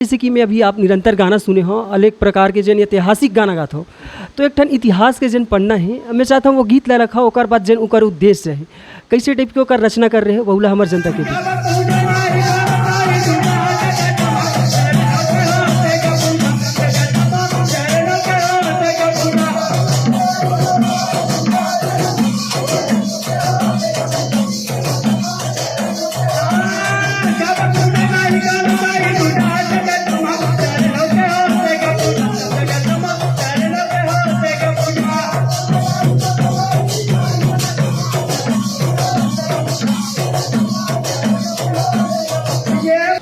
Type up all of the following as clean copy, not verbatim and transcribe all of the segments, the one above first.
जैसे कि मैं अभी आप निरंतर गाना सुने हो अनेक प्रकार के जन ऐतिहासिक गाना गात हो, तो एक ठन इतिहास के जन पढ़ना है। मैं चाहता हूँ वो गीत ला रखा ओकर बाद जन ओकर उद्देश्य है कैसे टाइप के ओकर रचना कर रहे हो बहुला हमार जनता के बीच।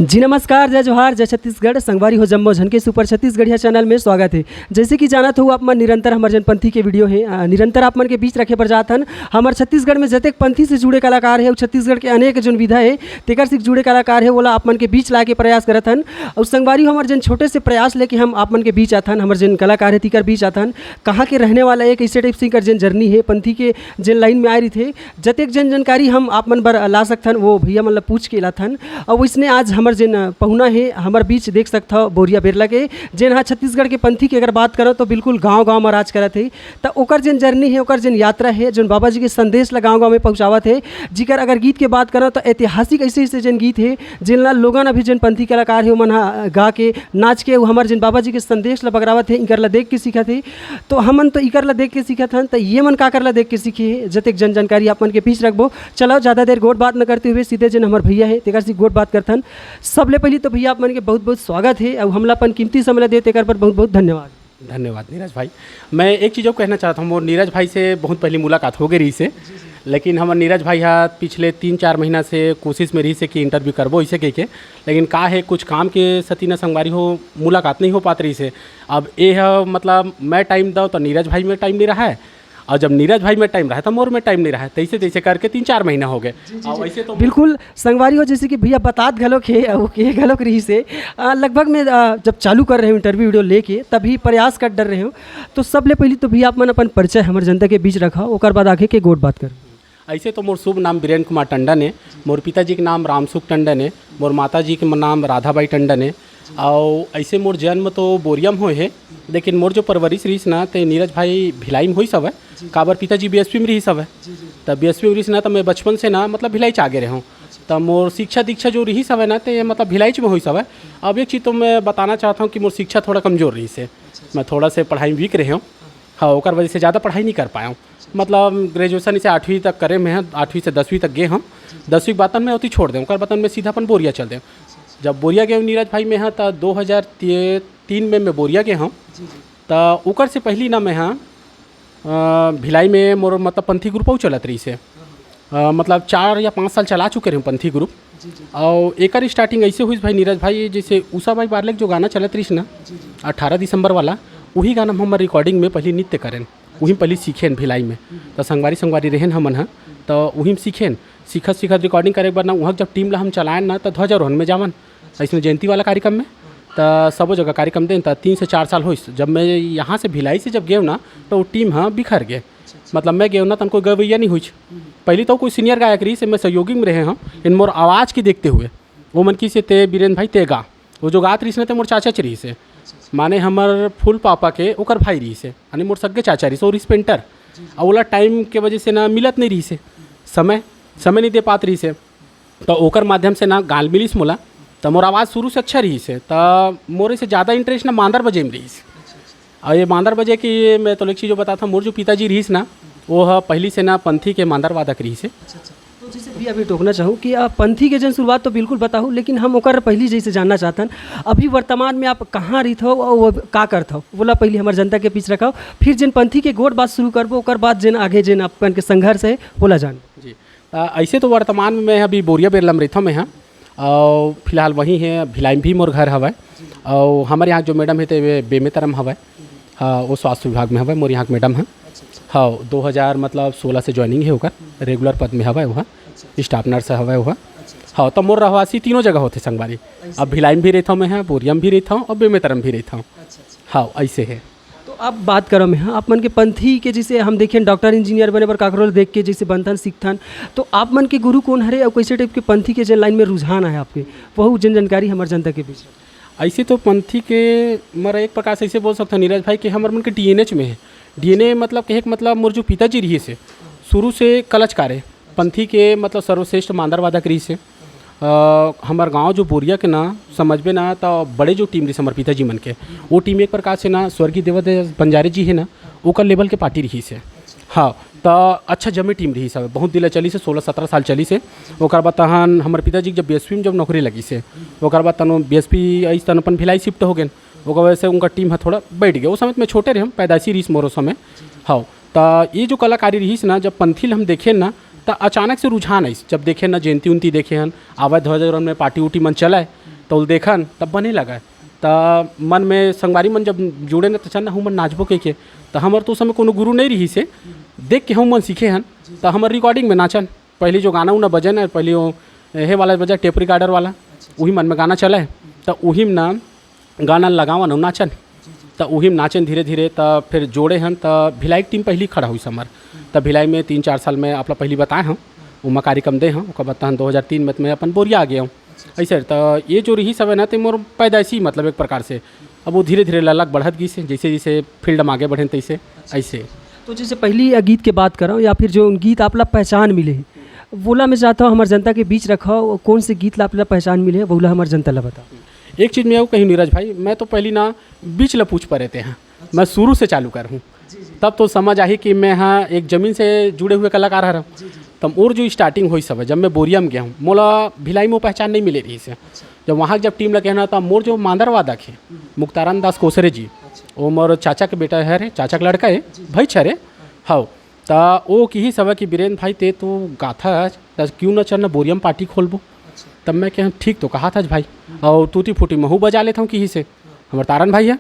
जी नमस्कार, जय जोहार, जय छत्तीसगढ़। संगवारी हो जम्मो झनके सुपर छत्तीसगढ़िया चैनल में स्वागत है। जैसे कि जाना हो आप मन निरंतर हमार जनपंथी के वीडियो है निरंतर आप मन के बीच रखे पर जात हन। हमार छत्तीसगढ़ में जतेक पंथी से जुड़े कलाकार है, छत्तीसगढ़ के अनेक जन विधा है तेकर से जुड़े कलाकार है बोला आप मन के बीच ला के प्रयास करत हन। और संगवारी हमार जन छोटे से प्रयास लेके हम आप मन के बीच आथन। हमार जन कलाकार है तिकर बीच आथन कहाँ के रहने वाला है कैसे टाइप से कर जन जर्नी है पंथी के जन लाइन में आए रही थे जतेक जन जानकारी हम आप मन बर ला सकथन वो भैया मतलब पूछ के लाथन। और वैसने आज हमार जन पहुना है हमार बीच देख सकता हो बोरिया बेरला के जन हाँ छत्तीसगढ़ के पंथी की अगर बात करो तो बिल्कुल गांव-गांव में राज करत है। तो ओकर जन जर्नी है ओकर जन यात्रा है जन बाबा जी के संदेश ला गाँव-गाँव में पहुँचावत है। जिकर अगर गीत के बात करो तो ऐतिहासिक ऐसे ऐसे जन गीत है जिन ला लोगन अभी जन पंथी कलाकार है मन गा के नाच के हमार जन बाबा जी के संदेश ला बगरावत है इकर ला देख के सीखत है। तो हमन तो इकर ला देख के सीखत हन तो ये मन का कर ला देख के सीखे है जतेक जन जानकारी आप मन के बीच रखबो। चलो ज़्यादा देर गोट बात न करते हुए सीधे जन हमार भैया है तेकर से गोट बात करथन। सबले पहले तो भैया आप मन के बहुत बहुत स्वागत है और हमला अपन कीमती समय दे तेकर पर बहुत बहुत धन्यवाद। धन्यवाद नीरज भाई। मैं एक चीज़ कहना चाहता हूँ, मोर नीरज भाई से बहुत पहली मुलाकात हो गई रही से, लेकिन हमार नीरज भाई यहाँ पिछले 3-4 महीना से कोशिश में रही से कि इंटरव्यू करबो इसे कह के, लेकिन का है कुछ काम के सतीना संगवारी हो मुलाकात नहीं हो पात रही से। अब ये है मतलब मैं टाइम दो तो नीरज भाई में टाइम नहीं रहा है और जब नीरज भाई में टाइम रहा था मोर में टाइम नहीं रहा है, तैसे तैसे करके 3-4 महीना हो गए। और वैसे तो बिल्कुल संगवारी हो जैसे कि भैया बतात घलोक है वो के घलोक रही से लगभग में जब चालू कर रहे हो इंटरव्यू वीडियो लेके तभी प्रयास कर डर रहे हो। तो सबले पहले तो भैया आप मन अपन परिचय हमारे जनता के बीच रखा ओकर बाद आगे के गोट बात कर। ऐसे तो मोर शुभ नाम बीरेन कुमार टंडन है, मोर पिताजी के नाम रामसुख टंडन है, मोर माता जी के नाम राधाबाई टंडन है। और ऐसे मोर जन्म तो बोरियम हो है, लेकिन मोर जो परवरिश रहीस ना तो नीरज भाई भिलाई में हुई सब है। काबर पिताजी बीएसपी में रही सब है, तब बीएसपी में रही ना तो मैं बचपन से ना मतलब भिलाई च आगे रहा हूँ। तब मोर शिक्षा दीक्षा जो रही सब है ना तो ये मतलब भिलाई में हुई सब है। अब एक चीज़ तो मैं बताना चाहता हूँ कि मोर शिक्षा थोड़ा कमज़ोर रही से, मैं थोड़ा से पढ़ाई में वीक रहे हूँ। हाँ ओकर वजह से ज़्यादा पढ़ाई नहीं कर पाया हूँ। मतलब ग्रेजुएशन इसे 8वीं तक करे में है, 8वीं से 10वीं तक गए हम। 10वीं के बातन में होती छोड़ दें ओकर बातन में सीधा अपन बोरिया चल दें। जब बोरिया गए नीरज भाई में हाँ तो 2003 में मैं बोरिया गए हूँ। तो ओकर से पहली ना मैं हाँ भिलाई में मोर मतलब पंथी ग्रुप चलत रही से मतलब 4 या 5 साल चला चुके रहे पंथी ग्रुप। और एक स्टार्टिंग ऐसे हुई भाई नीरज भाई जैसे उषा भाई बारलेक जो गाना चलत रही ना 18 दिसंबर वाला, वही गाना हम रिकॉर्डिंग में पहले नृत्य करें वहीं पहले सीखें भिलाई में। तो संगवारी रहें हमन हाँ तो वहीं सीखें सीखत रिकॉर्डिंग करे बर ना वहाँ जब टीम ला हम चलाएं ना तो ध्वजारोहण में जावन ऐसे जयंती वाला कार्यक्रम में। तो सब जगह कार्यक्रम दें तो 3 से 4 साल हो। जब मैं यहाँ से भिलाई से जब गए ना तो वो टीम हाँ बिखर गए, मतलब मैं गए ना तो हमको गवैया नहीं हुई। पहले तो कोई सीनियर गायक रही से मैं सहयोगी में रहे हाँ, इन मोर आवाज़ की देखते हुए वो मन की से ते बीरेन भाई ते गा वो जो गात रही से मोर चाचा रही से, माने हमार फुल पापा के ओकर भाई रही से यानी मोर सगे चाचा रही से और स्पेंटर। और ओला टाइम के वजह से ना मिलत नहीं रही से, समय नहीं दे पात रही से। तो ओकर माध्यम से ना गाल मिलीस मोला तो मोर आवाज़ शुरू से अच्छा रही से। तो मोरे से ज़्यादा इंटरेस्ट ना मांदर बजे में रही से। और ये मांदर बजे की मैं तो एक चीज़ बताता हूँ, मोर जो पिताजी रहीस ना वो पहली से ना पंथी के मांदर वादक रही से। तो जैसे भी अभी टोकना चाहूँ कि आप पंथी के जन शुरुआत तो बिल्कुल बताऊँ, लेकिन हम ओकर पहली जैसे जानना चाहते हैं अभी वर्तमान में आप कहाँ रही हो और का करत हो बोला पहले हमारे जनता के पीछे रखा फिर जन पंथी के गोट बात शुरू करबो ओकर बाद जन आगे जन अपन के संघर्ष है बोला जान जी। ऐसे तो वर्तमान में मैं अभी बोरिया बेरला में रहता हूँ मैं हाँ, और फिलहाल वहीं है भिलाई भी मोर घर हवा। और हमारे यहाँ जो मैडम है तो बेमेतरम हवा, हाँ वो स्वास्थ्य विभाग में हवा मोर यहाँ मैडम है। हाँ 2000 मतलब 16 से ज्वाइनिंग है होकर रेगुलर पद में हवा वहाँ स्टाफ नर्स हवा वहाँ। हाँ तो मोर रहवासी तीनों जगह होते संगवारी, अब भिलाई में भी रहता हूँ मैं हाँ, बोरिया में भी रहता हूँ और बेमेतरम भी रहता हूँ। हाँ ऐसे है। तो अब बात करो मैं हाँ आप मन के पंथी के जैसे हम देखें डॉक्टर इंजीनियर बने पर काकरोल देख के जैसे बनथन सीखथन, तो आप मन के गुरु कौन हरे और कैसे टाइप के पंथी के जन लाइन में रुझान है आपके वह जन जानकारी हमारे जनता के बीच। ऐसे तो पंथी के मरा एक प्रकार से ऐसे बोल सकते हैं नीरज भाई कि हमारे मन के डीएनएच में है। डीएनए मतलब कहे कि मतलब मोर जो पिताजी रही से शुरू से कलचकारे पंथी के मतलब सर्वश्रेष्ठ मांदरवादक रही से हमार गांव जो बोरिया के ना समझबे ना तो बड़े जो टीम रही हमारे पिताजी मन के वो टीम एक प्रकार से ना स्वर्गीय देवदास बंजारे जी है ना ओकर लेवल के पार्टी रही से। हाँ तो अच्छा जमे टीम रही सब बहुत दिल चली से 16-17 साल चली से। ओकर बाद तहन हमारे पिताजी जब बीएसपी में जब नौकरी लगी से ओकर बाद तन बीएसपी ऐसे तन अपन भिलाई शिफ्ट हो गए। ओकर वजह से उनका टीम है थोड़ा बैठ गया। उस समय में छोटे रहे हम पैदाइशी रही मोर समय। हाँ तो ये जो कलाकारी रही ना जब पंथी हम देखे ना तो अचानक से रुझान आई जब देखे ना जयंती उनती देखे हन आवाज ध्वज में पार्टी उटी मन चलाए तो देखन तब बने लगा। तो मन में संगवारी मन जब जुड़े ना तो चल ना हम मन नाचबो के तो हमारे तो उस समय कोनो गुरु नहीं रही से देख के हम मन सीखे हन। तो हमारे रिकॉर्डिंग में नाचन पहले जो गाना उना बजे ना पहले वो हे वाला बजा टेप रिकॉर्डर वाला वही मन में गाना चला है तो वही में ना गाना लगावन नाचन तो वही में नाचन धीरे धीरे तो फिर जोड़े हन तो भिलाई टीम पहली खड़ा हुई समर। तब भिलाई में 3-4 साल में अपना पहली बताए हम वो कार्यक्रम दे हम बतान 2003 में मैं अपन बोरिया आ गया हूँ ऐसे। तो ये जो रही सब है ना तो मोर पैदाइशी मतलब एक प्रकार से अब वो धीरे धीरे ललक बढ़त गई से जैसे जैसे फील्ड में आगे बढ़े तैसे ऐसे। तो जैसे पहली गीत के बात करो या फिर जो गीत आपला पहचान मिले है बोला मैं चाहता हूँ हमारे जनता के बीच रखो कौन से गीत ला आपला पहचान मिले बोला हमारे जनता ला बताओ। एक चीज़ मैं कहीं नीरज भाई मैं तो पहली ना बीच ल पूछ पर रहते हैं मैं शुरू से चालू कर हूँ तब तो समझ आई कि मैं हाँ एक ज़मीन से जुड़े हुए कलाकार रहा हूँ। तब और जो स्टार्टिंग हुई सब है जब मैं बोरिया में गया हूँ मोला भिलाई में पहचान नहीं मिले रही से। जब वहाँ जब टीम लगे ना तब मोर जो मांदरवादक है मुक्ताराम दास कोसरे जी वो मोर चाचा के बेटा है रे चाचा का लड़का है भाई छरे। हाँ तो वो की ही सब है कि बीरेन्द्र भाई ते तो गाथा है क्यों ना चलना बोरिया में पार्टी खोलबो। तब मैं कह ठीक तो कहा था भाई और टूटी फूटी महू बजा लेता हूँ किसी से हमारे तारन भाई है।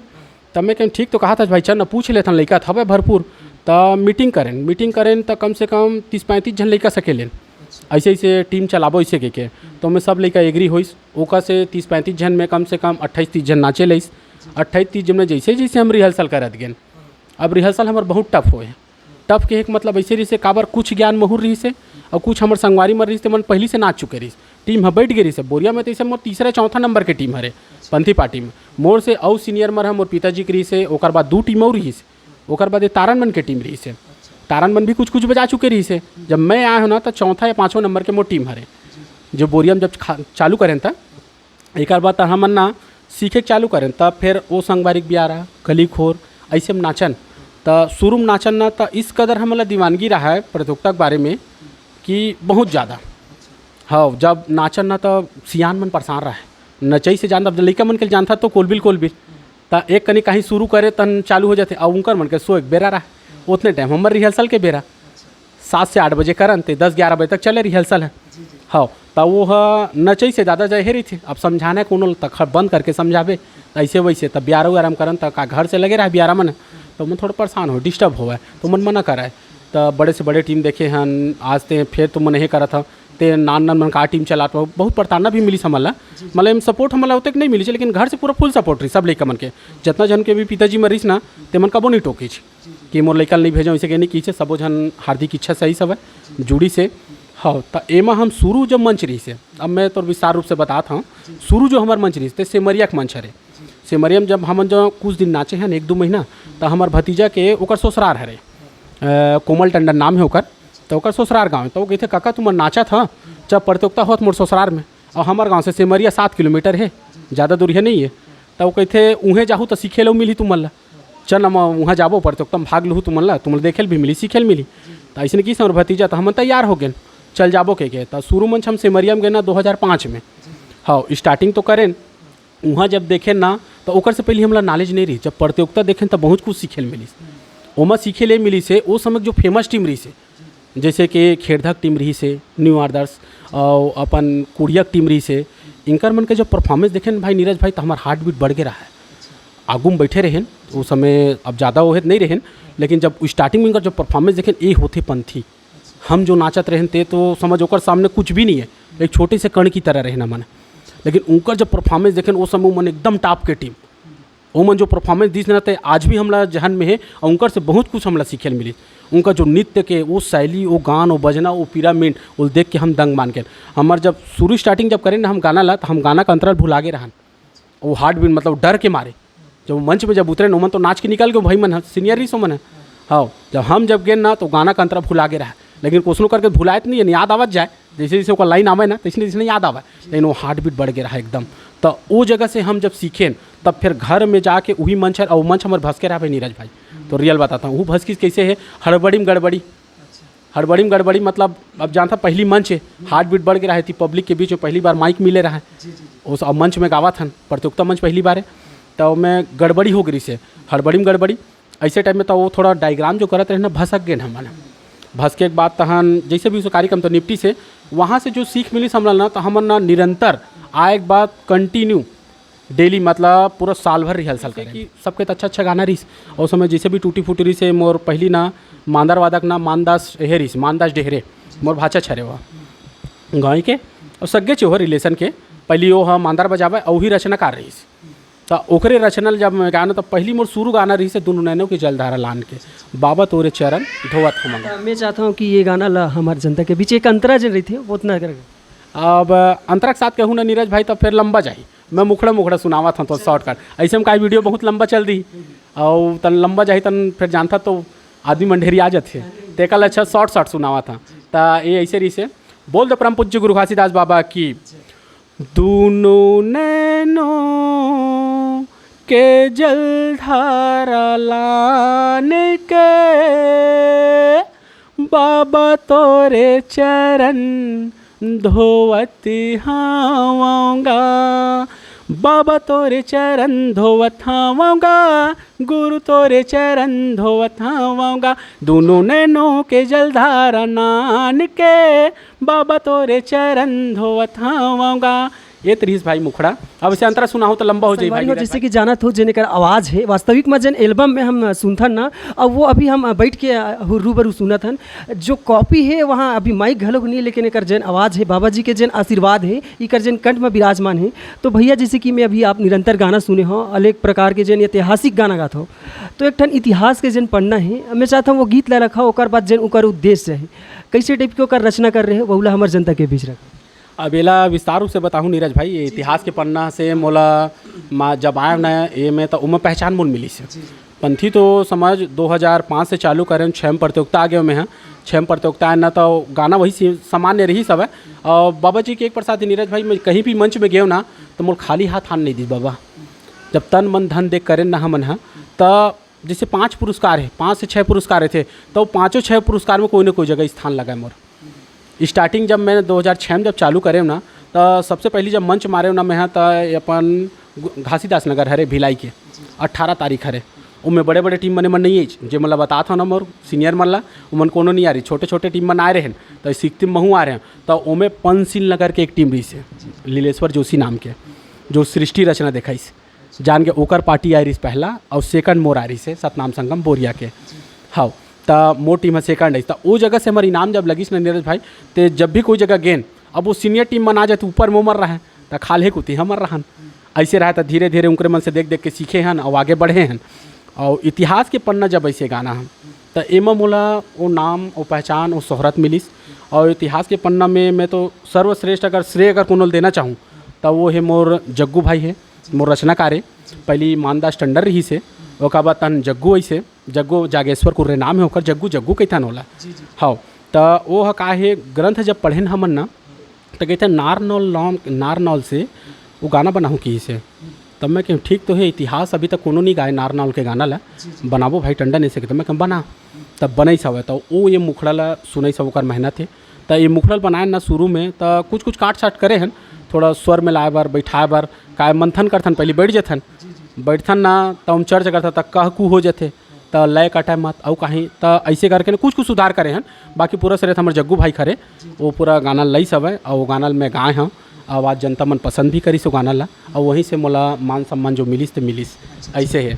तब मैं कहीं ठीक तो कहा था भाई चल ना पूछ लेता लड़का था भरपूर तो मीटिंग करें तो कम से कम 30-35 जन लड़का सकेलें ऐसे ऐसे टीम चलाबो ऐसे के तो मैं सब लड़का एग्री होइस ओका से 30-35 जन में कम से कम 28-30 जन नाचे लईस। 28-30 जन में जैसे जैसे हम रिहर्सल करत गए। अब रिहर्सल हमारे बहुत टफ हो टफ के एक मतलब ऐसे रही से काबर कुछ ज्ञान महूर रही से और कुछ हमारे संगवारी मर रही से मन पहले से नाच चुके रही टीम हम बैठ गई रही से बोरिया में तो मोर 3-4 नंबर के टीम हरे पंथी पार्टी में मोर से और सीनियर मर मोर पिताजी के रही से ओकर बाद 2 टीम और रही से ओकर बाद तारन मन के टीम रही से तारन मन भी कुछ कुछ बजा चुके रही से। जब मैं आया हूँ ना तो 4 या 5 नंबर के मोर टीम हरे जो बोरिया में जब चालू करें था एक बाद हम ना सीखे चालू करें तब फिर वो संगवारी ब्यारा कली खोर ऐसे में नाचन तो शुरू में नाचन ना तो इस कदर हमारा दीवानगी रहा है प्रतियोगिता के बारे में कि बहुत ज़्यादा। हाँ जब नाचन ना तो सियान मन परेशान रहा है नचई से जानता लड़का मन के जानता तो कोलबिल तो एक कनी कहीं शुरू करे तन चालू हो जाते और उनकर मन के सो एक बेरा रहा उतने टाइम हमारे रिहर्सल के बेरा 7 से 8 बजे करन ते 10-11 बजे तक चले रिहर्सल है। हाँ तो वो नचई से ज़्यादा जय रही थी अब समझाना कोनो तक बंद करके समझावे ऐसे वैसे तब 11 करन तक का घर से लगे रहा 11 मन तो मन थोड़ा परेशान हो डिस्टर्ब हुआ है तो मन मना कराए। तो बड़े से बड़े टीम देखे हन आज ते फिर तो मन नहीं करा था ते नान मन का टीम चला तो बहुत प्रताड़ना भी मिली समला मतलब सपोर्ट हमला उतक नहीं मिली लेकिन घर से पूरा फुल सपोर्ट रही सब लड़का मन के जितना जन के भी पिताजी मरीस ना ते मन कबो नहीं टोकी कि मोर लड़का नहीं भेजो ऐसे कहने की सबो जन हार्दिक इच्छा सही सब है जुड़ी से। हाँ तो एमा हम शुरू जब मंच रही से अब मैं तो विस्तार रूप से बताता हूँ शुरू जो हमारे मंच रही थे सेमरिया के मंच हरे सेमरिया में जब हम जो कुछ दिन नाचे हैं 1-2 महीना तो हमारे भतीजा के ओकर ससुरार हरे कोमल टंडन नाम है ओकर तो ओकर ससुरार गाँव तो वो कहते काका तुम नाचा था जब प्रतियोगिता होत मोर ससुरार में और हमारे गाँव से सेमरिया 7 किलोमीटर है ज़्यादा दूर है नहीं है। तो वो कहते उहें जाहूँ तो सीखे लो मिली तुम ला चल हम वहाँ जाबो प्रतियोगिता में भाग लूँ तुम ला तुम देखे भी मिली सीखे मिली तो ऐसे की समर भतीजा तो हम तैयार हो गए चल जाबो के तो शुरू मंच हम सेमरिया में गए ना 2005 में। हाँ स्टार्टिंग तो करें वहाँ जब देखें ना तो ओकर से पहले हमला नॉलेज नहीं रही जब प्रतियोगिता देखें तो बहुत कुछ सीखे मिली ओमा सीखे ले मिली से वो समय जो फेमस टीम रही से जैसे कि खेड़धक टीम रही से न्यू आदर्श और अपन कुड़ियक टीम रही से इनकर मन के जब परफॉर्मेंस देखें भाई नीरज भाई तो हमारा हार्ट बीट बढ़ गया रहा है आगू में बैठे रहें उस समय अब ज़्यादा वो नहीं रहें लेकिन जब स्टार्टिंग में इनका जब परफॉर्मेंस देखें ये होते पंथी हम जो नाचत रहें थे तो समझ ओकर सामने कुछ भी नहीं है एक छोटे से कण की तरह रहना मन लेकिन उनका जब परफॉर्मेंस देखें वो समय मन एकदम टॉप के टीम वो मन जो परफॉर्मेंस दिस रहते आज भी हमला जहन में है और उनकर से बहुत कुछ हमला सीखे मिली उनका जो नृत्य के वो शैली वो गान वो बजना वो पिरामिड वो देख के हम दंग मान के हमार जब शुरू स्टार्टिंग जब करें ना हम गाना ला तो हम गाना का अंतराल भुला के रहन वो हार्ट बीट मतलब डर के मारे जब वो मंच में जब उतरे नोमन तो नाच के निकल गए भाई मन है सीनियर ही सो मन है। हाँ जब गए ना तो गाना का अंतरा भुला के रहा, लेकिन क्वेश्चन करके भुलाए तो नहीं है, याद आवत जाए जैसे जैसे ओका लाइन आवे ना तैसे जैसे याद आवे, लेकिन वो हार्ट बीट बढ़ के रहा एकदम। तो वो जगह से हम जब सीखें तब फिर घर में जाके वही मंच है और मंच हमारे भसके रहा भाई नीरज भाई। तो रियल बताता हूँ वो भसकी कैसे है, हड़बड़ी में गड़बड़ी मतलब अब जानता पहली मंच है, हार्ट बीट बढ़ के रहा थी, पब्लिक के बीच में पहली बार माइक मिले रहा है उस मंच में गावा था, प्रतियोगिता मंच पहली बार है। तो मैं गड़बड़ी हो गई से हड़बड़ी में गड़बड़ी ऐसे टाइम में तो वो थोड़ा डायग्राम जो करते रहे ना भसक गए हमारे। भसके के बाद तहन जैसे भी उस कार्यक्रम तो निपटी से वहाँ से जो सीख मिली समझल ना तो हम ना निरंतर आए के बाद कंटिन्यू डेली मतलब पूरा साल भर रिहर्सल करें कि सबके तो अच्छा गाना रही और समय जैसे भी टूटी फूटी रही से मोर पहली ना मांदार वादक ना मानदास डेहरे मोर भाषा छरे हुआ गाँव के और सगे चो रिलेशन के पहली वो हम मांदार बजावे और ही रचनाकार रही तो ओकरे रचनल जब मैं गाना तो पहली मोर शुरू गाना रही से दोनों नैनों की जलधारा लान के बाबा तोरे चरण धोवत हम। मैं चाहता हूँ कि ये गाना ला हमारे जनता के बीच एक अंतरा जन रही थी वो उतना कर। अब अंतरा के साथ कहूँ ना नीरज भाई तो फिर लंबा जाही, मैं मुखड़ा सुनावा था तो शॉर्टकट ऐसे में का वीडियो बहुत लंबा चल रही और तन लंबा जाही तन फिर जानता तो आदमी मंडेरी आ जाते ते कल अच्छा शॉर्ट सुनावा था। तो ये ऐसे रही से बोल दो परम पूज्य गुरु घासीदास बाबा की दोनों नैनों के जलधारा लाने के बाबा तोरे चरण धोवती हावूंगा, बाबा तोरे चरण धोवत हावूंगा, गुरु तोरे चरण धोवत हावूंगा, दोनों नैनों के जलधारा नान के बाबा तोरे चरण धोवत हावूंगा। ये तरीस भाई मुखड़ा अब इसे अंतरा सुना हो तो लंबा हो जाए भाई। जैसे कि जाना तो जेने कर आवाज़ है वास्तविक में जन एल्बम में हम सुनथन ना अब वो अभी हम बैठ के रूबरू सुनथन जो कॉपी है वहाँ अभी माइक घलोग नहीं, लेकिन एक जन आवाज़ है बाबा जी के जन आशीर्वाद है इकर जन कंठ में विराजमान है। तो भैया जैसे कि मैं अभी आप निरंतर गाना सुने हो अनेक प्रकार के जन ऐतिहासिक गाना गाता हो तो एक ठन इतिहास के जन पढ़ना है, मैं चाहता हूँ वो गीत ला रखा ओकर बाद जन ओकर उद्देश्य है कैसे टाइप के ओकर रचना कर रहे हो बहुला हमारे जनता के बीच रखा। अबेला विस्तार रूप से बताऊँ नीरज भाई ये इतिहास के पन्ना से मोला जब आए ना ये में तो उमें पहचान मूल मिली से पंथी तो समझ 2005 से चालू करें 6 प्रतियोगिता आगे में है 6 प्रतियोगिता ना तो गाना वही सामान्य रही सब है। और बाबा जी के एक प्रसाद नीरज भाई मैं कहीं भी मंच में गए ना तो मोल खाली हाथ हान नहीं दी बाबा जब तन मन धन देख करें ना हमन है तो जैसे 5 पुरस्कार है 5 से 6 पुरस्कार थे तो 5 पुरस्कार में कोई ना कोई जगह स्थान लगा मोर। स्टार्टिंग जब मैंने 2006 में जब चालू करे ना तो सबसे पहली जब मंच मारे ना मैं तो अपन घासीदास नगर हरे भिलाई के 18 तारीख हरे उनमें बड़े बड़े टीम मन नहीं है जो मतलब बता था ना मोर सीनियर मन ला उमन कोनो नहीं आ रही छोटे छोटे टीम मन आ रहे हैं तो सीखते महू आ रहे हैं तो उमें पंचशील नगर के एक टीम रही से लीलेश्वर जोशी नाम के जो सृष्टि रचना दिखाई जान के ओकर पार्टी आ रही पहला और सेकंड मोर आ रही से सतनाम संगम बोरिया के। हाँ तो मोर टीम है सेकंड है तो वो जगह से हमारे इनाम जब लगी ना नीरज भाई तो जब भी कोई जगह गेन अब वो सीनियर टीम में आ जाए तो ऊपर में मर रहा है तो खाले कुती हम मर रहा ऐसे रहा तो धीरे धीरे उनके मन से देख देख के सीखे हैं और आगे बढ़े हैं। और इतिहास के पन्ना जब ऐसे गाना हम तो एम मोला वो नाम वो पहचान वो शोहरत मिलिस। और इतिहास के पन्ना में मैं तो सर्वश्रेष्ठ अगर श्रेय अगर कोनो देना चाहूँ तो वो है मोर जग्गू भाई है मोर रचनाकार है पहली मानदास टंडर रही से ओका बाद तन जग्गू ऐसे जग्गू जागेश्वर कुर्रे नाम है होकर जग्गू कैथन होला। हाँ तो वो का है ग्रंथ जब पढ़े हमन ना तो कहते नारनौल से वो गाना बनाऊँ की से तब मैं कहूँ ठीक तो है इतिहास अभी तक कोनो नहीं गाए नारनौल के गाना ला बनाबो भाई टंडन ऐसे तो मैं कहूँ बना तब बनई सब तो वो ये मुखड़ा ला सुनई सब ओकर मेहनत है। तो ये मुखड़ल बनाए ना शुरू में तो कुछ काट छाट करे हैं थोड़ा स्वर में लाए बार बैठाए बार काय मंथन करथन पहले बैठ जाथन बैठथन ना तो हम चर्चा करता तक कह कू हो जाते तो लय कटाए मत और कहीं तो ऐसे करके कुछ सुधार करे हैं। बाकी पूरा सर हमारे जग्गू भाई खरे वो पूरा गाना लई सब है और वो गाना में गाए हैं आवाज़ जनता मन पसंद भी करी सो गाना ला और वहीं से मोला मान सम्मान जो मिलिस तो मिलिस ऐसे है।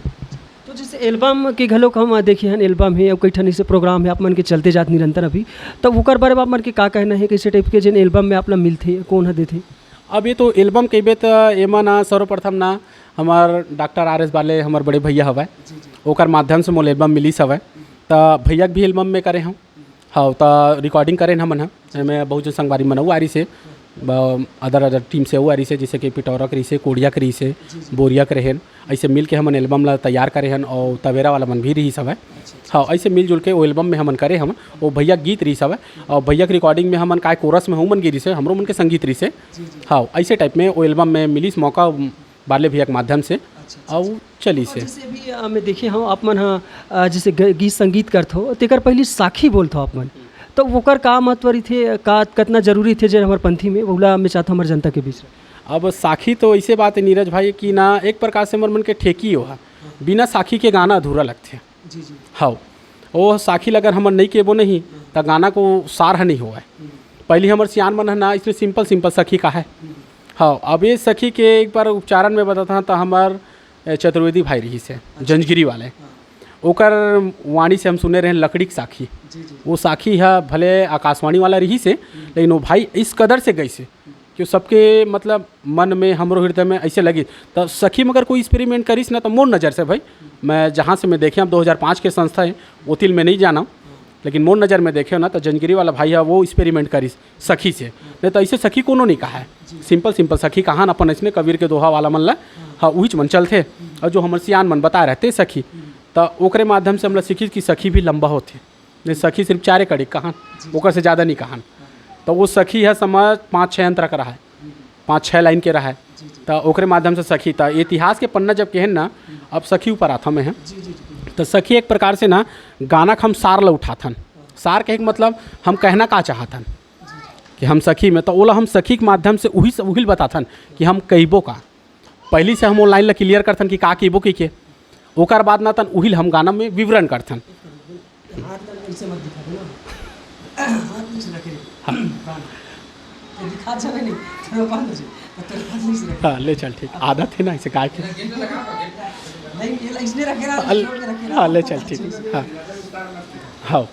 तो जैसे एल्बम के घलोक हम देखिए हैं एल्बम है और कई ठन से प्रोग्राम है आप मन के चलते जात निरंतर अभी तो ओकर बारे में आप मन के का कहना है कैसे टाइप के जिन एल्बम में आप ला मिलते कौन है देते। अब ये तो एल्बम कहबे तो एमा ना सर्वप्रथम ना हमार डॉक्टर RS बाले हमार बड़े भैया हवा ओकर माध्यम से मोल एल्बम मिली हवा तो भैया भी एल्बम में करे हम। हाँ तो रिकॉर्डिंग करें हमन है मैं बहुत जो संगवारी मनऊ आ रही से अदर टीम से हुआ रही से, जैसे कि पिटौरा रही से, कोड़िया रही से, बोरिया के रहन, ऐसे मिल के हमन एल्बम ला तैयार करे हन और तवेरा वाला मन भी रही सब है। हाँ, ऐसे मिलजुल के वो एल्बम में हमन करे हम वो भैया गीत रही सब है और भैया के रिकॉर्डिंग में हमन काय कोरस में हूँ मन गिरी से, हमरो मन के संगीत रही से। हाँ, ऐसे टाइप में वो एल्बम में मिली मौका बाले भैया के माध्यम से और चली से। जैसे भी मैं देखे हूँ आप मन हाँ जैसे गीत संगीत करत हो तेकर पहले साखी बोलत हो आप मन, तो ओकर का महत्व रही थे, का कितना जरूरी थे जो हमारे पंथी में बोला मैं चाहता हूँ हमारे जनता के बीच। अब साखी तो ऐसे बात है नीरज भाई कि ना एक प्रकार से हमारे मन के ठेकी हो, बिना साखी के गाना अधूरा लगते। हाँ, वो साखी अगर हमन नहीं केबो नहीं तो गाना को सार नहीं हुआ है। पहले हमारे सियान मन है ना इसमें सिंपल सिंपल सखी का है। हाँ, अब ये सखी के एक बार उच्चारण में बताता तो हमार चतुर्वेदी भाई रही से जंजगिरी वाले, ओकर वाणी से हम सुने रहे लकड़ी की साखी। वो साखी है भले आकाशवाणी वाला रही से, लेकिन वो भाई इस कदर से गई से कि सबके मतलब मन में हमरो हृदय में ऐसे लगी। तो सखी में अगर कोई एक्सपेरिमेंट करीस ना तो मोर नज़र से भाई मैं जहाँ से मैं देखे, हम 2005 के संस्था है वो तिल में नहीं जाना, लेकिन मोर नज़र में देखे ना तो जंजगिरी वाला भाई है वो एक्सपेरिमेंट करीस सखी से। नहीं तो ऐसे सखी कोनो नहीं कहा है, सिंपल सिंपल सखी कहा अपन ऐसने कबीर के दोहा वाला मन ला। हाँ, वही मन चलते और जो हमारे सियान मन बता रहते सखी, तो ओकरे माध्यम से हमला सीखी कि सखी भी लंबा होते। नहीं, सखी सिर्फ 4 कड़ी कहान, ओकर से ज़्यादा नहीं कहान। तो वो सखी है समझ 5-6 अंतर का रहा है, 5-6 लाइन के रहा है। तो ओकरे माध्यम से सखी था इतिहास के पन्ना जब कहन ना, अब सखी ऊपर आता में है। तो सखी एक प्रकार से ना गाना हम सार ला उठाथन। सार के एक मतलब हम कहना का चाहतन कि हम सखी में, तो ओला हम सखी के माध्यम से उहिल बताथन कि हम कहिबो का। पहली से हम वो लाइन ला क्लियर करथन कि का कहिबो की के, ओकर बाद ना तन उहिल हम गाना में विवरण करथन। हाँ, ले चल ठीक, आदत है ना इसे काय के। हाँ, ले चल ठीक। हाँ हाँ,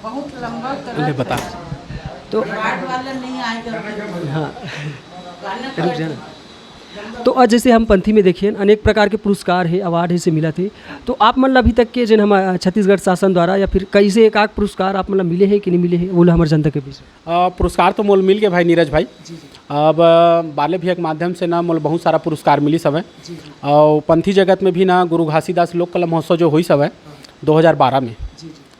बहुत लंबा ले बता। तो वाला नहीं आएगा। हाँ, रुक जाना। तो आज जैसे हम पंथी में देखिए अनेक प्रकार के पुरस्कार है, अवार्ड है से मिला थे, तो आप मन अभी तक के जिन हम छत्तीसगढ़ शासन द्वारा या फिर कई से एक आध पुरस्कार आप मतलब मिले हैं कि नहीं मिले हैं, बोला हमारे जनता के बीच। पुरस्कार तो मोल मिल गए भाई नीरज भाई। अब बाले भैया के माध्यम से ना मोल बहुत सारा पुरस्कार मिली सब है। और पंथी जगत में भी ना गुरु घासीदास लोक कला महोत्सव जो हुई सब है 2012 में,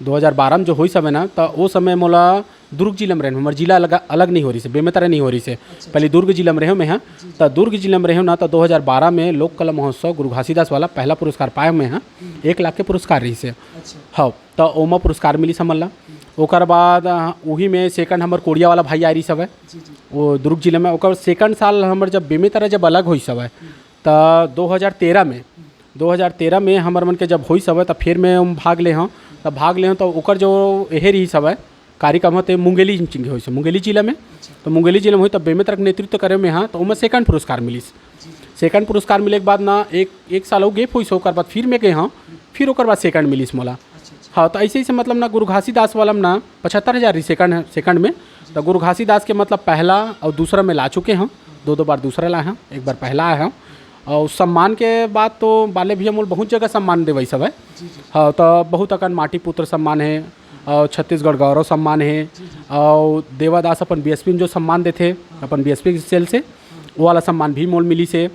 2012 में जो हुई सब है ना, तो वो समय मोला दुर्ग जिला में रहे, हमारे जिला अलग नहीं हो रही से, बेमेतरा नहीं हो रही से, पहले दुर्ग जिला में रहे में हाँ। तो दुर्ग जिला में रहे ना, तो 2012 में लोक कला महोत्सव गुरु घासीदास वाला पहला पुरस्कार पाए में हाँ, 1 लाख के पुरस्कार रही से। हाँ, तो ओमा पुरस्कार मिली समझ। ओकर बाद वही में सेकंड हमार कोड़िया वाला भाई आ रही सब है वो दुर्ग जिले में। ओकर सेकंड साल हमार जब बेमेतरा जब अलग हुई सब है, तो 2013 में हमार मन के जब हुई सब है, तो फिर मैं भाग ले हाँ। तब भाग ले तो ओकर जो यहे रही सब है कार्यक्रम होते मुंगेली चिंग हुई मुंगेली जिला में। तो मुंगेली जिले में हुई, तब बेमेतरा के नेतृत्व करे में हाँ, तो उनमें सेकंड पुरस्कार मिली। सेकंड पुरस्कार मिले के बाद ना एक साल वो गेप हुई, ओकर बाद फिर मैं गए हाँ, फिर ओकर बाद सेकंड मिली मोला। हाँ, तो ऐसे मतलब ना गुरु घासीदास वाला में ना 75,000 रही सेकंड में। तो गुरु घासीदास के मतलब पहला और दूसरा में ला चुके हैं, 2 बार दूसरा लाए हैं, 1 बार पहला आया हैं। और सम्मान के बाद तो बाले भैया मोल बहुत जगह सम्मान देवई सब है। हाँ, तो बहुत अकन माटी पुत्र सम्मान है और छत्तीसगढ़ गौरव सम्मान है और देवादास अपन बीएसपी में जो सम्मान देते अपन बीएसपी सेल से, वो वाला सम्मान भी मोल मिली से।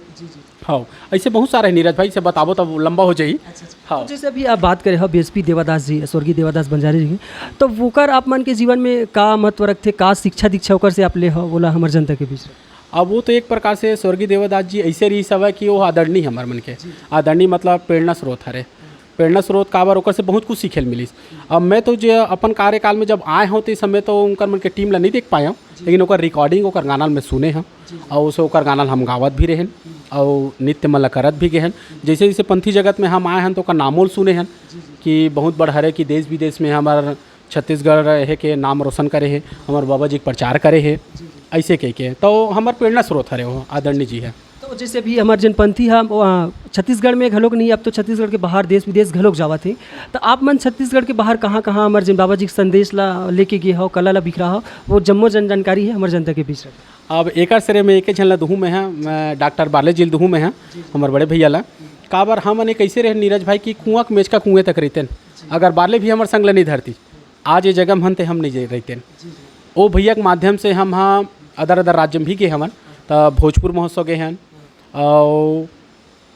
हाँ, ऐसे बहुत सारे नीरज भाई से बताबो तो लंबा हो जाई। हाँ, जैसे अभी आप बात करें हाँ बीएसपी देवादास जी, स्वर्गीय देवादास बंजारी जी, तो वोकर आप मन के जीवन में का महत्व रखते, का शिक्षा दीक्षा होकर से आप ले हो बोला हमारे जनता के बीच। अब वो तो एक प्रकार से स्वर्गीय देवदास जी ऐसे रही सब है कि वो आदरणीय हमारे मन के, आदरणीय मतलब प्रेरणा स्रोत हरे। प्रेरणा स्रोत काबर ओकर से बहुत कुछ सीखे मिलीस। अब मैं तो जो अपन कार्यकाल में जब आए हों तो इस समय तो उनका मन के टीम ला नहीं देख पाया हूँ, लेकिन ओकर रिकॉर्डिंग ओकर गाना में सुने हैं और उसे ओकर गाना हम गावत भी रहें और नित्य मतलब करत भी गए हैं। जैसे जैसे पंथी जगत में हम आए हैं तो ओकर नामोल सुने हैं कि बहुत बड़ हरे कि देश विदेश में हमार छत्तीसगढ़ है के नाम रोशन करे है, हमारे बाबा जी प्रचार करे है, ऐसे कह के तो हमार प्रेरणा स्रोत हरे हो आदरणीय जी है। तो जैसे भी हमारे जनपंथी हम छत्तीसगढ़ में घलोक नहीं, अब तो छत्तीसगढ़ के बाहर देश विदेश घलोक जावा थे, तो आप मन छत्तीसगढ़ के बाहर कहाँ कहाँ हमारे जिन बाबा जी के संदेश ला लेके गए हो, कला ला बिखरा हो, वो जम्मो जानकारी है हमारे जनता के बीच। अब एक श्रेय में एक झन दुहू में है, मैं डॉक्टर बाले जिल दुहू में है हमारे बड़े भैया ला। काबर हम अने कैसे रहे नीरज भाई की कुआं के मेच का कुएँ तक रहते, अगर बाले भी हमारे संग नहीं धरती आज ये जगह हम थे हम नहीं रहते। वो भैया के माध्यम से हम हाँ अदर अदर राज्य में भी गए हवन। तो भोजपुर महोत्सव गए हैं और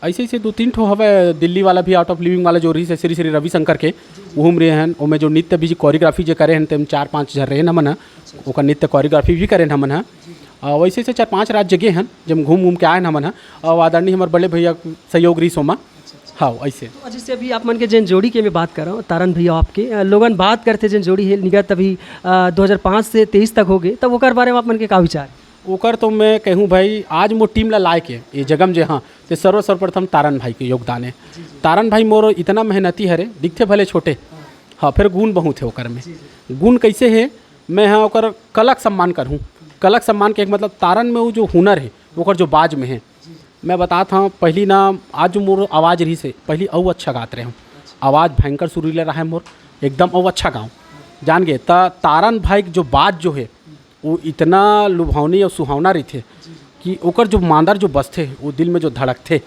ऐसे ऐसे 2-3 ठो हवे। दिल्ली वाला भी आउट ऑफ लिविंग वाला जो रही है श्री श्री रविशंकर के घूम रहे हैं। उनमें जो नृत्य भी कोरियोग्राफी जो करे हैं तेम 4-5 जन रहे हमन है ओकर नृत्य कोरियोग्राफी भी करे हमन है। वैसे ऐसे 4-5 राज्य जगह हैं जब घूम के आए हमन है। और आदरणीय हमारे बड़े भैया सहयोग रही सोमा। हाँ ऐसे तो जैसे अभी आप मन के जन जोड़ी के मैं बात कर रहा हूँ तारन भैया आपके लोगन बात करते जन जोड़ी है निगत अभी 2005 से 23 तक हो गए तब ओकर बारे में आप मन के का विचार? ओकर तो मैं कहूँ भाई आज मोर टीम ला लाए के ये जगह में जे हाँ तो सर्वप्रथम तारन भाई के योगदान है। तारन भाई मोर इतना मेहनती है रे दिखते भले छोटे हाँ फिर गुण बहुत है ओकर में। गुण कैसे है मैं हाँ ओकर कलक सम्मान करहूँ। कलक सम्मान के एक मतलब तारन में वो जो हुनर है ओकर जो बाज में है मैं बताता हूँ। पहली ना आज जो मोर आवाज़ रही से पहली और अच्छा गाते रहे हूँ। आवाज़ भयंकर सुरीला रहा है मोर एकदम और अच्छा गाँव जान गए। तारन भाई जो बात जो है वो इतना लुभावनी और सुहावना रही थे कि ओकर जो मांदर जो बसते वो दिल में जो धड़कते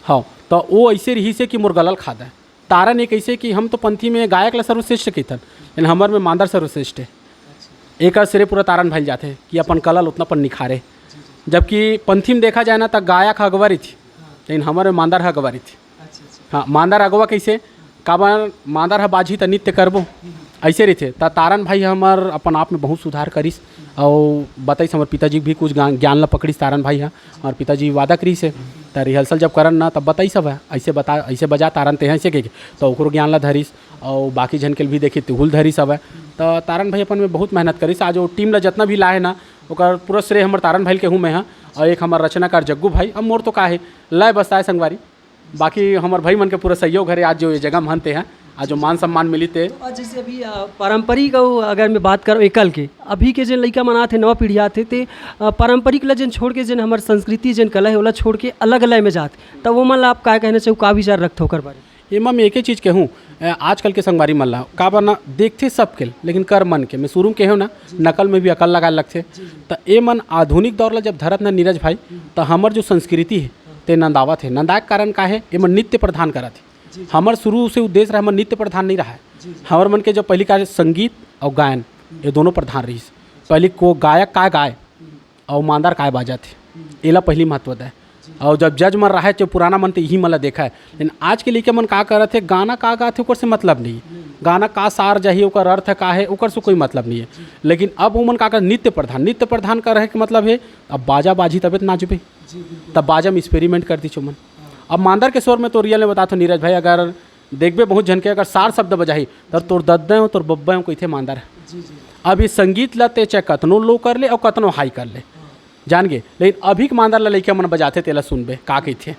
हाँ तो वो ऐसे रही से कि मोर गलल खाता है। तारन एक ऐसे कि हम तो पंथी में गायक ला सर्वश्रेष्ठ कहतन लेकिन हमार में मांदर सर्वश्रेष्ठ है। एक सिरे पूरा तारन भाई जाते कि अपन कलल उतना पर निखारे। जबकि पंथी में देखा जाए ना तो गायक अगवारी थी लेकिन हमारे मांदर अगवारी थी। हाँ मांदर अगवा कैसे काबर मांदर बाजी तो नृत्य करबो ऐसे रही थे। तारन भाई हमार अपन आप में बहुत सुधार करीस और बताइस हमारे पिताजी भी कुछ ज्ञान ला पकड़ीस। तारन भाई हाँ और पिताजी वादा करीस है तो रिहर्सल जब करन ना तब बताई सब है ऐसे बजा तारन ते ऐसे के तो ओकरो ज्ञान ला धरीस और बाकी जन के भी देखी तिहुल धरी सब है। तो तारन भाई अपन में बहुत मेहनत करीस। आज वो टीम ला जितना भी लाए ना ओकर पूरा श्रेय हमारे तारन भाई के हूँ मैं हाँ। और एक हमार रचनाकार जग्गू भाई अब मोर तो का है लय बसता है संगवारी बाकी हमारे भाई मन के पूरा सहयोग है। आज जो ये जगह मनते हैं आज जो मान सम्मान मिली थे। और जैसे अभी पारंपरिक अगर मैं बात करूँ एकल के अभी के जन लड़का मना थे नवा पीढ़िया थे ते पारंपरिक ला जन छोड़ के जन हमारे संस्कृति जन कला है वो छोड़ के अलग अलग में जाते तब वो मन ला आप क्या कहना चाहिए का विचार रखते होकर बारे? ये मैं एक ही चीज़ कहूँ आजकल के संगवारी मन ला का बना देखते सब के लेकिन कर मन के मैं शुरू के हूँ ना नकल में भी अकल लगा लगते। तो ये मन आधुनिक दौर ला जब धरत ना नीरज भाई तो हमार जो संस्कृति है ते नंदावत है। नंदा के कारण का है ये मन नित्य प्रधान करा थे। हमार शुरू से उद्देश्य रहा हमार नित्य प्रधान नहीं रहा है। हमार मन के जब पहली का संगीत और गायन ये दोनों प्रधान रही। पहली को गायक का गाय और मांदार काय बाजा थे एला पहली महत्व है। और जब जज मन रहा है जो पुराना मन तो यही मला देखा है। लेकिन आज के लेके मन का कर रहे थे गाना का गाते ओकर से मतलब नहीं है। गाना का सार जही ओकर अर्थ का है ओकर से कोई मतलब नहीं है। लेकिन अब वो मन का कर नित्य प्रधान कर रहे के मतलब है अब बाजा बाजी तबियत नाचबे तब बाजा में एक्सपेरिमेंट कर दी चुमन। अब मांदर के स्वर में तो रियल में बताता हूँ नीरज भाई अगर देखबे बहुत झन के अगर सार शब्द बजाही तब तोर दद्दे हो तोर बब्बे हो कोई थे मांदर है। अब ये संगीत लते चाहे कतनो लो कर ले और कतनो हाई कर ले जान गे लेकिन अभी के मांदर ला लइका मन बजाते तेला सुनबे का कहते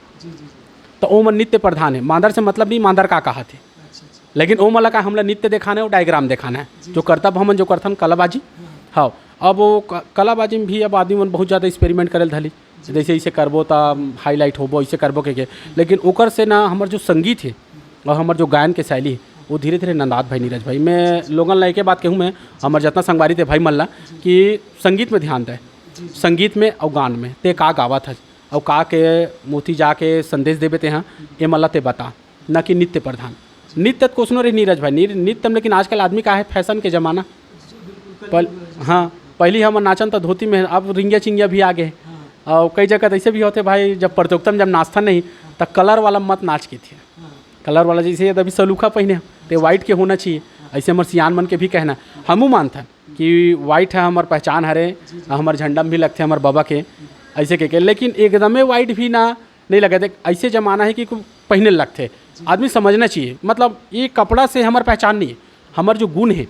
तो ओ मन नित्य प्रधान है। मांदर से मतलब नहीं मांदर का कहा थे लेकिन ओ मला का हमला नित्य दिखाना है और डायग्राम दिखाना है जो करतब हमन जो करथन कलाबाजी। हाँ अब वो कलाबाजी में भी अब आदमी मन बहुत ज़्यादा एक्सपेरिमेंट करे धली जैसे ऐसे करबो तो हाईलाइट होबो ऐसे करबो के लेकिन ओकर से ना हमार जो संगीत है और हमार जो गायन के शैली है वो धीरे धीरे नंदात भाई नीरज भाई। मैं लोगन ला एक बात कहूँ मैं हमार जितना संगवारी थे भाई मल्ला कि संगीत में ध्यान दें संगीत में और गान में ते का गावत है और का के मोती जाके संदेश देवे ते हाँ ये मल्ला ते बता न कि नित्य प्रधान नित्य को सुनो रे नीरज भाई नित्यम। लेकिन आजकल आदमी का है फैशन के ज़माना हाँ पहली हम नाचन तो धोती में अब रिंगिया चिंगिया भी आ गए और कई जगह ऐसे भी होते भाई जब प्रतियोगिता में जब नाचता नहीं तो कलर वाला मत नाच के थे। कलर वाला जैसे अभी सलूखा पहने तो वाइट के होना चाहिए ऐसे हमारे सियान मन के भी कहना हमू मानता कि वाइट है हमार पहचान हरे हमार झंडा में भी लगते हमारे बाबा के ऐसे के लेकिन एकदमे वाइट भी ना नहीं लगे थे। ऐसे ज़माना है कि पहने लगते आदमी समझना चाहिए मतलब ये कपड़ा से हमार पहचान नहीं है। हमार जो गुण है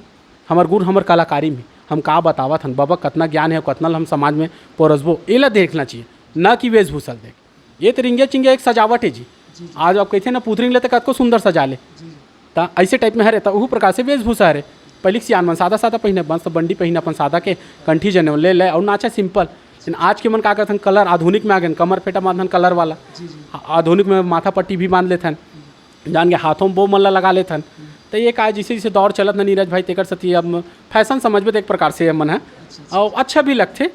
हमार गुण हमार कलाकारी में हम का बतावत हन बाबा कितना ज्ञान है कितना हम समाज में पोरसबो एला देखना चाहिए न कि वेशभूषा देख। ये तो रिंगिया चिंगिया एक सजावट है जी। आज आप कहते हैं ना पुतरिंग लेते कत को सुंदर सजा ले तो ऐसे टाइप में हरे तो वह प्रकार से वेशभूषा हरे। पहले सियान मन सादा सादा पहने बस बंडी पहने अपन सादा के कंठी जने ले और नाचा सिंपल। लेकिन आज के मन का करते कलर आधुनिक में आ गए कमर फेटा बांधन कलर वाला आधुनिक में माथा पट्टी भी बांध लेथन जान के हाथों में बो मल्ला लगा लेथन। तो ये का जैसे जैसे दौर चलत ना नीरज भाई तेकर सती अब फैशन समझ में तो एक प्रकार से मन है और अच्छा भी लगते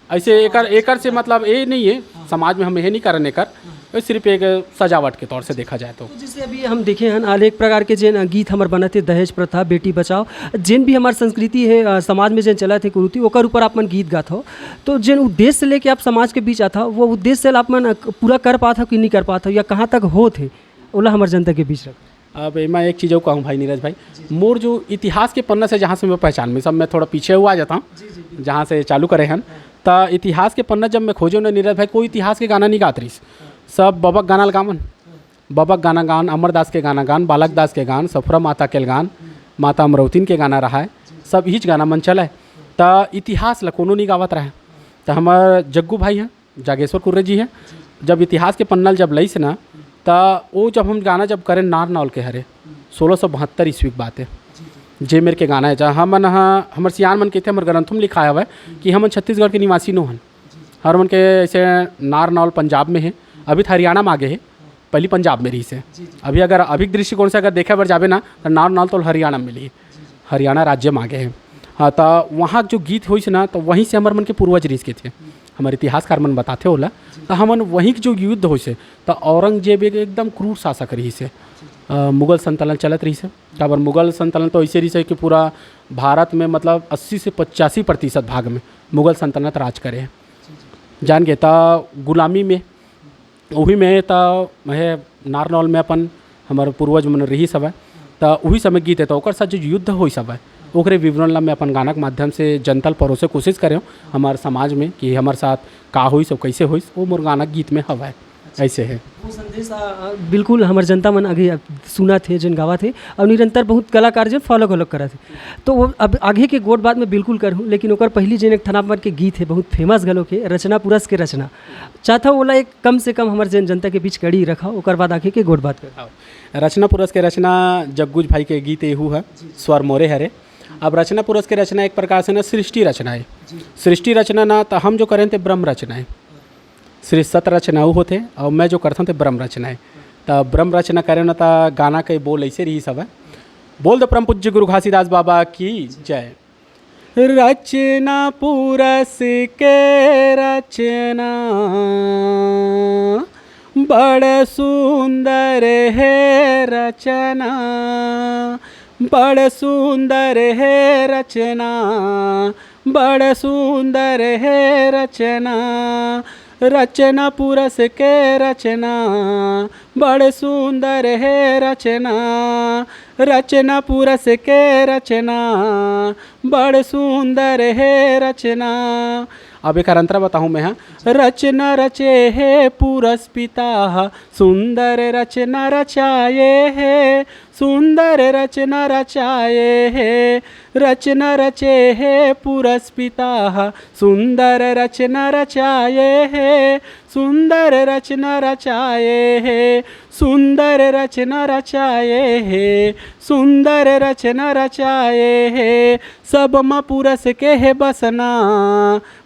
ऐसे एकर से मतलब ये नहीं है समाज में हम यह नहीं करन एकर वो सिर्फ एक सजावट के तौर से देखा जाए तो। तो जैसे अभी हम देखे हैं अनेक प्रकार के जिन गीत हमारे बनत है, दहेज प्रथा, बेटी बचाओ, जिन भी हमार संस्कृति है समाज में जिन चलत है कुरीति, ओकर ऊपर आप मन गीत गात हो। तो जिन उद्देश्य से लेके आप समाज के बीच आता हो, वो उद्देश्य से आप मन पूरा कर पाता हो कि नहीं कर पाता हो, या कहाँ तक हो थे ओला हमारे जनता के बीच रख। अब मैं एक चीज़ कहूँ भाई नीरज भाई, मोर जो इतिहास के पन्ना से जहाँ से मैं पहचान में सब मैं थोड़ा पीछे हुआ जाता हूँ, जहाँ से चालू करे हैं तो इतिहास के पन्ना जब मैं खोजो ना नीरज भाई, कोई इतिहास के गाना नहीं गात रही, सब बबक गाना गावन, बबक गाना गान, अमरदास के गाना गान, बालक दास के गान, सफरा माता के गान, माता अमरवतीन के गाना रहा है, सब हिच गाना मन चला है। तो इतिहास ला कोनो नहीं गावत रहा है। तो हमारे जग्गू भाई हैं, जागेश्वर कुर्रे जी हैं, जब इतिहास के पन्नल जब लई से ना, तो वो जब हम गाना जब करें नार नौल के हरे 1672 ईस्वी की बात है, जे मेरे के गाना है जहाँ हमन हमर सियान मन के थे, हमारे ग्रंथों में लिखा हुआ है कि हमन छत्तीसगढ़ के निवासी नो हन। हर मन के ऐसे नार नौल पंजाब में है, अभी तो हरियाणा में आगे है, पहली पंजाब में रही से। अभी अगर अभी दृष्टिकोण से अगर देखा बर जाबे ना तो नार नौल तो हरियाणा में मिली, हरियाणा राज्य में आगे है। हाँ, तो वहाँ जो गीत हुई से ना, तो वहीं से हमारे मन के पूर्वज रीस के थे, हमारे इतिहासकार मन बताते होला। तो हमन वहीं के जो युद्ध हुई से, तो औरंगजेब एक एकदम क्रूर शासक रही से, मुगल संतलन चलत रही से। काबर मुगल संतलन तो ऐसे रही से कि पूरा भारत में मतलब 80 से 85% भाग में मुगल संतनत राज करे है, जान के। तो गुलामी में वही में तो है नार नौल में अपन हमारे पूर्वज मन रही सब है, तो वही समय गीत है। तो ओकर साथ जो युद्ध हुई सब है ओकरे विवरण ला मैं अपन गाना के माध्यम से जनता परोसे कोशिश करें हमारे समाज में कि हमारे साथ का हुई सब कैसे हुई, वो मोर गाना गीत में हवा है, ऐसे है। वो संदेश बिल्कुल हमारे जनता मन आगे सुना थे, जन गावा थे, और निरंतर बहुत कलाकार जन फॉलो करा थे। तो वो अब आगे के गोट बात मैं बिल्कुल करूँ, लेकिन ओकर पहली जन एक थनापर के गीत है बहुत फेमस गलो के, रचना पुरस के रचना चाहता हूँ ओला एक कम से कम हमारे जन जनता के बीच कड़ी रखा, ओकर बाद आगे के गोट बात कर। रचना पुरस के रचना जग्गूज भाई के गीत एहू है, स्वर मोरे हरे। अब रचना पुरस के रचना एक प्रकार से ना सृष्टि रचना है। सृष्टि रचना ना तो हम जो करें थे ब्रह्म रचना है, श्री सत रचना वो होते, और मैं जो करता हूँ तो ब्रह्म रचना है। तो ब्रह्म रचना करें ना तो गाना के बोल ऐसे रही सब है। बोल दो परम पूज्य गुरु घासीदास बाबा की जय। रचना पुरस के रचना बड़ सुंदर है रचना, बड़ सुंदर है रचना, बड़ सुंदर है रचना, रचना पुरस के रचना बड़ सुंदर है रचना, रचना पुरस के रचना बड़ सुंदर है रचना। अब एक अंतरा बताऊँ मैं, हाँ। रचना रचे है पुरस पिता, सुंदर रचना रचाए है, सुंदर रचना रचाए है, रचना रचे है पुरस पिता, सुंदर रचना रचाए है, सुंदर रचना रचाए है, सुंदर रचना रचाए है, सुंदर रचना रचाए है, सब म पुरस के है बसना,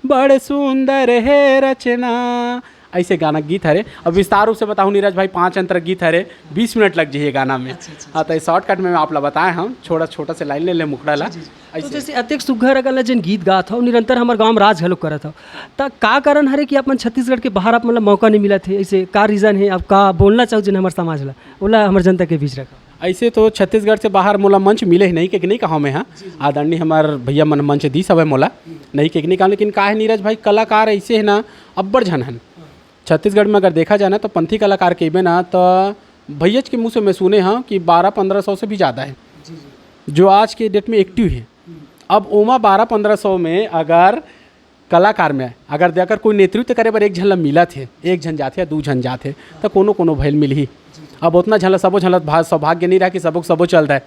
बड़ सुंदर है रचना। ऐसे गाना गीत हरे। अब विस्तार रूप से बताऊँ नीरज भाई, 5 अंतर गीत हरे, 20 मिनट लग जाइए गाना में। हाँ, तो शॉर्टकट में आप ला बताए हम, छोटा से लाइन ले ले मुखड़ा ला। तो जैसे अत्यक सुघर अगर जिन गीत गात हो निरंतर हमारे गाँव में राज घलोक करत हो, तो का कारण हरे कि अपन छत्तीसगढ़ के बाहर आप मतलब मौका नहीं मिला थे, ऐसे का रीज़न है? अब का बोलना चाहो जिन हमारे समाज ला बोला हमारे जनता के बीच रखा। ऐसे तो छत्तीसगढ़ से बाहर मोला मंच मिले ही नहीं कि नहीं कहा मैं, हाँ आदरणीय हमारे भैया मन मंच दी सब है मोला नहीं कि नहीं कहा। लेकिन का है नीरज भाई, कलाकार ऐसे है ना अब्बड़ झन हन छत्तीसगढ़ में। अगर देखा जाए ना तो पंथी कलाकार के में ना तो भैया के मुँह से मैं सुने हाँ कि 1200-1500 से भी ज़्यादा है जो आज के डेट में एक्टिव है। अब ओमा 1200-1500 में अगर कलाकार में अगर देकर कोई नेतृत्व करे पर एक झन ला मिला थे, एक झन जाते या 2 झन जाते तो कोनो भैल मिल ही। अब उतना झन सबो झन सौभाग्य नहीं रहा कि सबो चल रहा है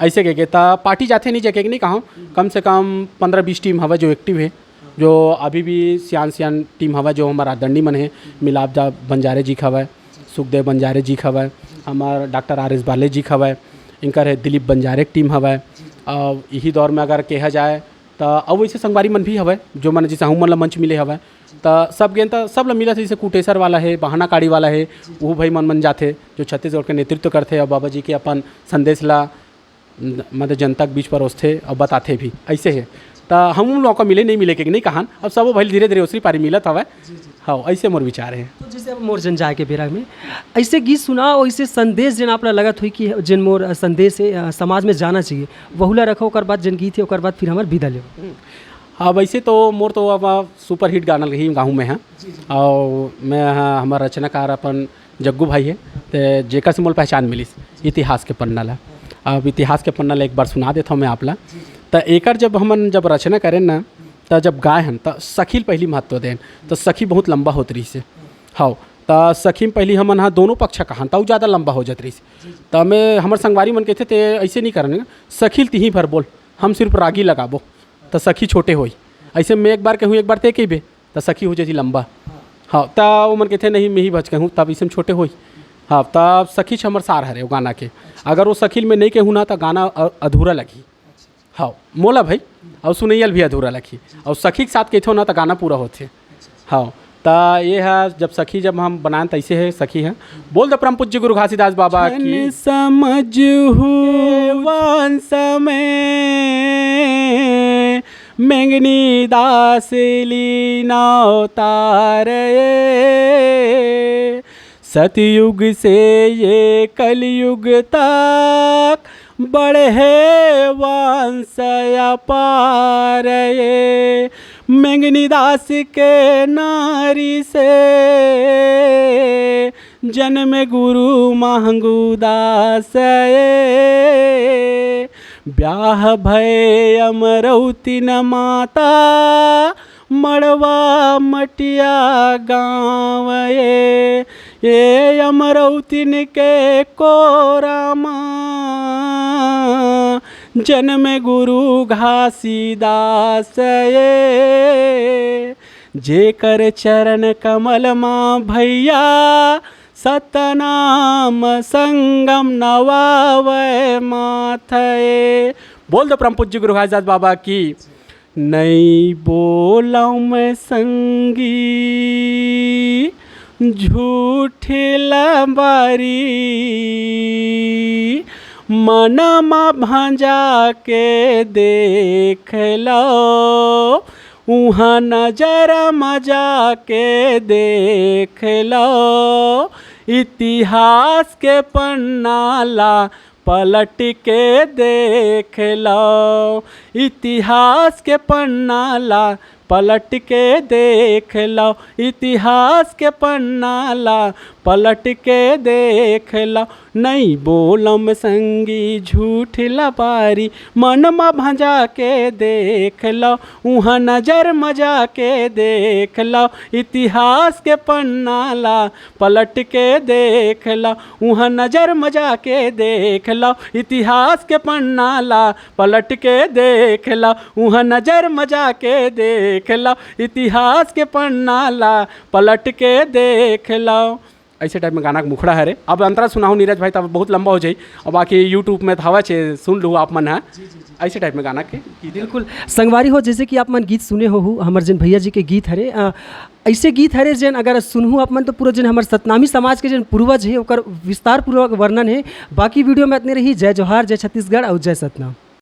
ऐसे के तो पार्टी जाते नहीं जाके नहीं कहा, कम से कम 15-20 टीम हवा जो एक्टिव है, जो अभी भी सियान टीम हवा जो हमारा आदरणीय मन है, मिलाप जा बंजारे जी खवा, सुखदेव बंजारे जी खवा, हमारा डॉक्टर RS बाले जी खवा, इनकर है दिलीप बंजारे की टीम हवा। और यही दौर में अगर कहा जाए तो अब वैसे संगवारी मन भी हवा जो मन जैसे हूँ मन ला मंच मिले हवा, तो सब गेंद तो सब ला मिला जैसे कुटेसर वाला है, बहाना काड़ी वाला है, वो भाई मन जाते जो छत्तीसगढ़ के नेतृत्व करते और बाबा जी के अपन संदेश ला मतलब जनता के बीच परोसते और बताते भी ऐसे है। तो तो हम मौका मिले नहीं मिले के नहीं कहान अब सब भले धीरे धीरे उसी पारी मिलत हवा। हाँ ऐसे मोर विचार है। तो जैसे अब मोर जन जाए के बेरा में ऐसे गीत सुनाओ, ऐसे संदेश जन आपला लगत हुई कि जिन मोर संदेश है समाज में जाना चाहिए वहुला रखो, ओकर बाद जन गीत है ओकर बाद फिर हमार विदा ले। हाँ वैसे तो मोर तो अब सुपर हिट गाना ही गाँव में है और मैं हमारा रचनाकार अपन जग्गू भाई है तो जेकर से मोल पहचान मिलिस इतिहास के पन्ना ला। अब इतिहास के पन्ना ला एक बार सुना देता हूँ मैं आप ला। तो एकर जब हमन जब रचना करें ना तो जब गाय हन तो सखी पहली महत्व दें तो सखी बहुत लंबा होत रही से। हाँ तो सखी में पहली हमन हाँ दोनों पक्ष कहान तो ज़्यादा लंबा हो जात रही से। तो मैं हमारे संगवारी मन कहते थे ऐसे नहीं करने सखी तिही भर बोल हम सिर्फ रागी लगाबो तो सखी छोटे होई। ऐसे मैं एक बार कहूँ एक बार ते कही बे तो सखी हो जाती लंबा। हाँ तो वो मन कहते नहीं मैं ही बच कहूँ तब इसे में छोटे होई। हाँ तब सखी हमर सार हरे वो गाना के अगर वो सखील में नहीं कहूँ ना तो गाना अधूरा लगी। हाँ मोला भाई और सुनैयल भी अधूरा लगी और सखी के साथ कहते ना तो गाना पूरा होते। हाँ तो ये है जब सखी जब हम बनाए तो ऐसे है सखी है बोल दो परम पूज्य गुरु घासीदास बाबा की समझ वंश में मेंगनी दास लीनावतार सतयुग से ये कलयुग तक बढ़े वंश अपार ये मेंगनी दास के नारी से जन्म गुरु महंगू दास ये ब्याह भय अमरौती न माता मड़वा मटिया गाँव ये अमरौतीन के कोरामा जन्म गुरु घासीदास ये जेकर चरण कमल माँ भैया सतनाम संगम नवावै माथे। बोल दो परम पूज्य गुरु घासीदास बाबा की। नहीं बोलाऊँ मैं संगी झूठ लबारी मनमा भंजा के देख लो उहाँ नजर मजा के देख लो इतिहास के पन्ना ला पलट के देख लो इतिहास के पन्ना ला पलट के देख लो इतिहास के पन्ना ला पलट के देख लो नहीं बोलम संगी झूठ लबारी मनमा भंजा के देख लो उहाँ नजर मजा के देख लो इतिहास के पन्ना ला पलट के देख लो उहाँ नजर मजा के देख लो इतिहास के पन्ना ला पलट के देख लो उहाँ नजर मजा के देख लो इतिहास के पन्ना ला पलट के देख लो। ऐसे टाइप में गाना का मुखड़ा है रे। अब अंतरा सुनाऊँ नीरज भाई तब बहुत लंबा हो जाए और बाकी यूट्यूब में हवा छे सुन लूँ आप मन है ऐसे टाइप में गाना के बिल्कुल संगवारी हो जैसे कि आप मन गीत सुने हो हमारे जन भैया जी के गीत हरे ऐसे गीत हरे जन अगर सुनहूँ आप मन तो पूरा जन हमारे सतनामी समाज के जन पूर्वज है ओकर विस्तार पूर्वक वर्णन है। बाकी वीडियो में इतने रही। जय जोहार, जय छत्तीसगढ़ और जय सतनाम।